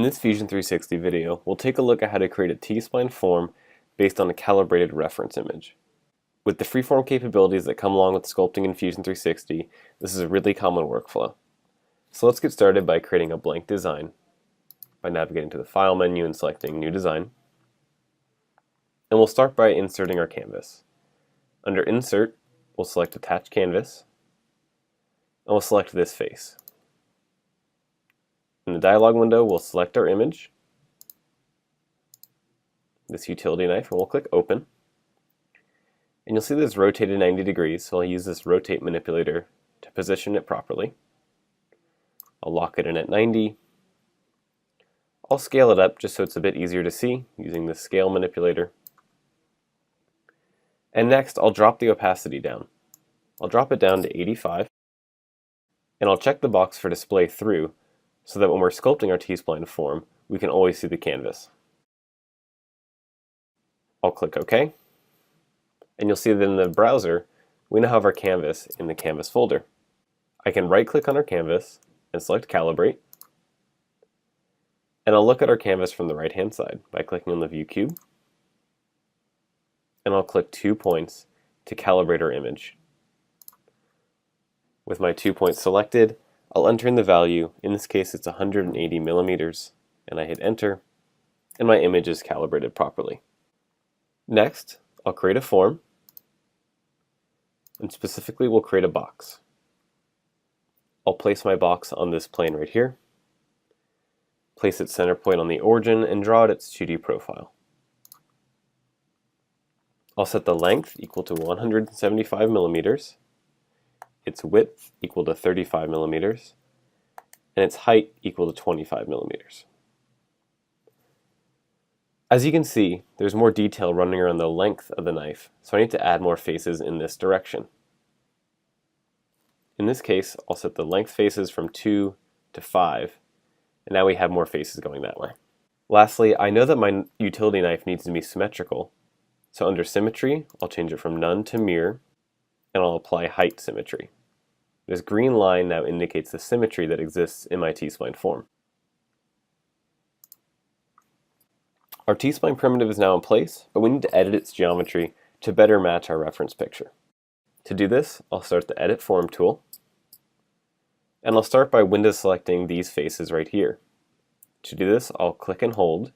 In this Fusion 360 video, we'll take a look at how to create a T-spline form based on a calibrated reference image. With the freeform capabilities that come along with sculpting in Fusion 360, this is a really common workflow. So let's get started by creating a blank design by navigating to the File menu and selecting New Design. And we'll start by inserting our canvas. Under Insert, we'll select Attach Canvas, and we'll select this face. In the dialog window, we'll select our image, this utility knife, and we'll click Open. And you'll see this rotated 90 degrees, so I'll use this rotate manipulator to position it properly. I'll lock it in at 90. I'll scale it up just so it's a bit easier to see using the scale manipulator. And next, I'll drop the opacity down. I'll drop it down to 85, and I'll check the box for display through so that when we're sculpting our T-spline form, we can always see the canvas. I'll click OK, and you'll see that in the browser, we now have our canvas in the canvas folder. I can right-click on our canvas and select Calibrate, and I'll look at our canvas from the right-hand side by clicking on the View Cube, and I'll click 2 points to calibrate our image. With my 2 points selected, I'll enter in the value. In this case, it's 180 millimeters, and I hit Enter, and my image is calibrated properly. Next, I'll create a form, and specifically we'll create a box. I'll place my box on this plane right here, place its center point on the origin, and draw it its 2D profile. I'll set the length equal to 175 millimeters, its width equal to 35 millimeters, and its height equal to 25 millimeters. As you can see, there's more detail running around the length of the knife, so I need to add more faces in this direction. In this case, I'll set the length faces from 2 to 5, and now we have more faces going that way. Lastly, I know that my utility knife needs to be symmetrical, so under Symmetry, I'll change it from None to Mirror, and I'll apply Height Symmetry. This green line now indicates the symmetry that exists in my T-spline form. Our T-spline primitive is now in place, but we need to edit its geometry to better match our reference picture. To do this, I'll start the Edit Form tool, and I'll start by window selecting these faces right here. To do this, I'll click and hold,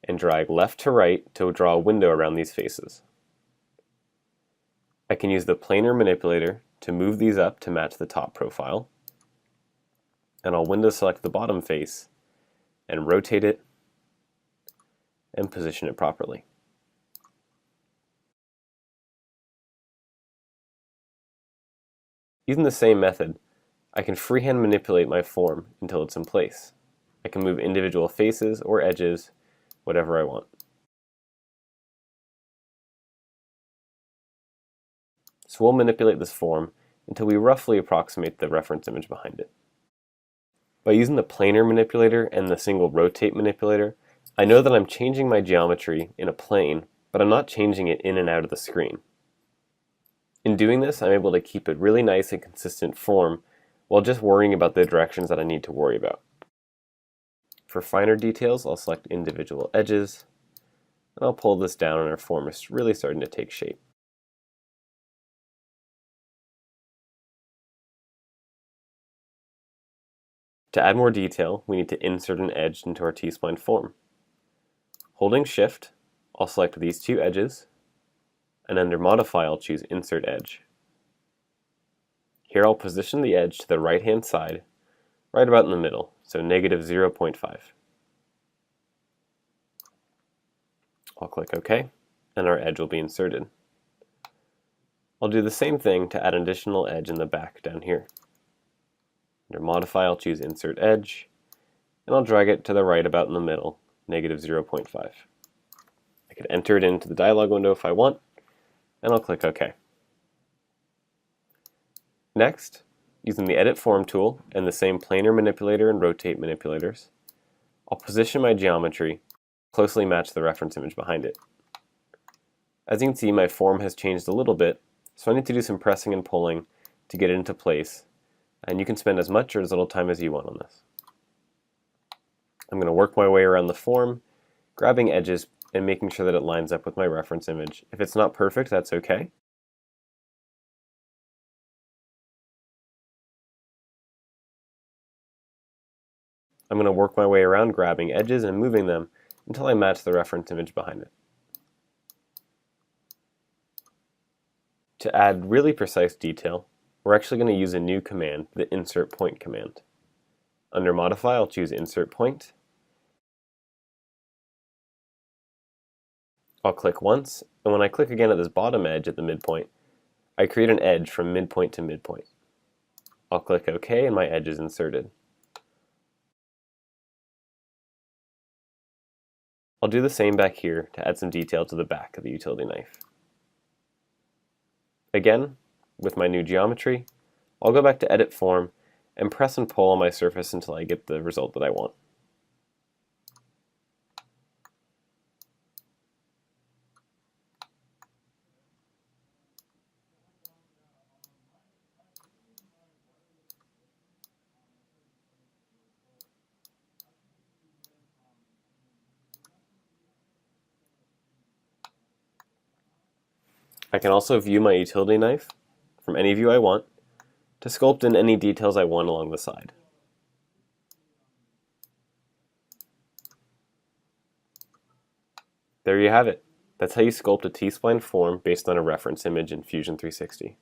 and drag left to right to draw a window around these faces. I can use the planar manipulator to move these up to match the top profile, and I'll window select the bottom face and rotate it and position it properly. Using the same method, I can freehand manipulate my form until it's in place. I can move individual faces or edges, whatever I want. So we'll manipulate this form until we roughly approximate the reference image behind it. By using the planar manipulator and the single rotate manipulator, I know that I'm changing my geometry in a plane, but I'm not changing it in and out of the screen. In doing this, I'm able to keep a really nice and consistent form while just worrying about the directions that I need to worry about. For finer details, I'll select individual edges, and I'll pull this down and our form is really starting to take shape. To add more detail, we need to insert an edge into our T-spline form. Holding Shift, I'll select these two edges, and under Modify, I'll choose Insert Edge. Here I'll position the edge to the right-hand side, right about in the middle, so negative 0.5. I'll click OK, and our edge will be inserted. I'll do the same thing to add an additional edge in the back down here. Under Modify, I'll choose Insert Edge, and I'll drag it to the right about in the middle, negative 0.5. I could enter it into the dialog window if I want, and I'll click OK. Next, using the Edit Form tool and the same planar manipulator and rotate manipulators, I'll position my geometry closely match the reference image behind it. As you can see, my form has changed a little bit, so I need to do some pressing and pulling to get it into place, and you can spend as much or as little time as you want on this. I'm going to work my way around the form, grabbing edges and making sure that it lines up with my reference image. If it's not perfect, that's okay. I'm going to work my way around grabbing edges and moving them until I match the reference image behind it. To add really precise detail, we're actually going to use a new command, the insert point command. Under Modify, I'll choose Insert Point. I'll click once, and when I click again at this bottom edge at the midpoint, I create an edge from midpoint to midpoint. I'll click OK, and my edge is inserted. I'll do the same back here to add some detail to the back of the utility knife. Again, with my new geometry, I'll go back to Edit Form and press and pull on my surface until I get the result that I want. I can also view my utility knife from any view I want to sculpt in any details I want along the side. There you have it. That's how you sculpt a T-spline form based on a reference image in Fusion 360.